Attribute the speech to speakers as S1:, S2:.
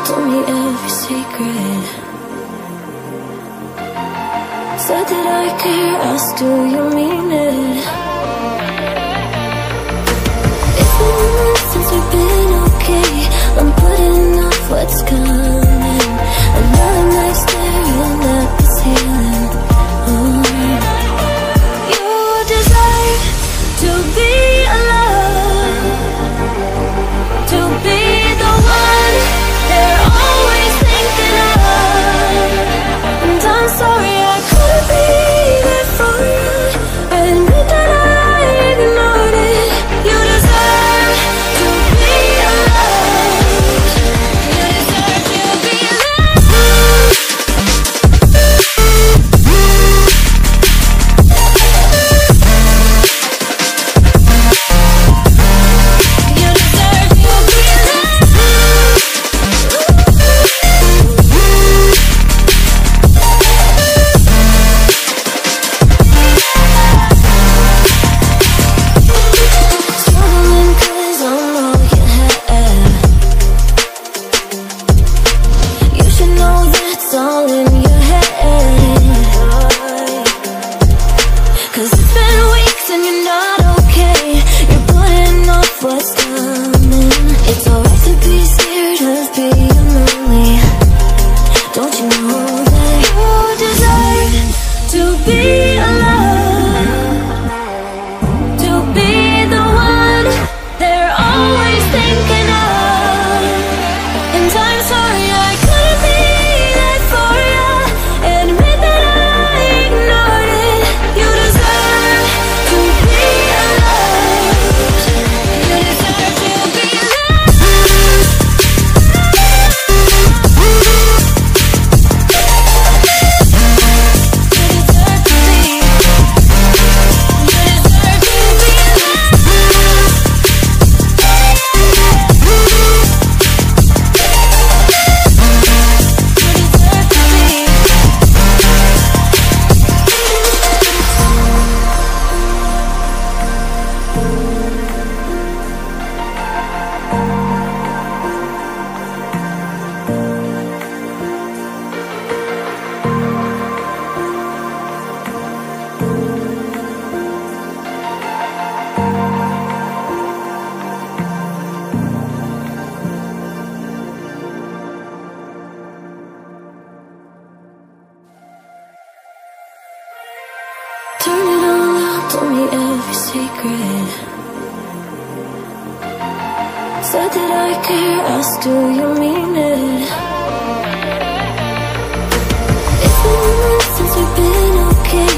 S1: told me every secret. Said that I care, asked do you mean it? It's been months since we've been okay. I'm putting off what's coming. Another night staring at the ceiling. You deserve to be alone, to be the one they're always thinking of. And I'm sorry I couldn't be there for you. I admit that I ignored it. You deserve to be alone. You deserve to be alone. You deserve to be alone. Struggling 'cause I'm all you have. You should know that's all in your head. 'Cause it's been weeks and you're not okay. You're putting off what's coming. It's alright to be scared of being lonely. Don't you know that you deserve to be alone, to be the one they're always thinking of? And I'm sorry I couldn't be there for you. Admit that I ignored it. You deserve to be alone. You deserve to be alone. You deserve to be. You deserve to be alone. Turn it all out, told me every secret. Said that I care, asked do you mean it? It's been months since we've been okay.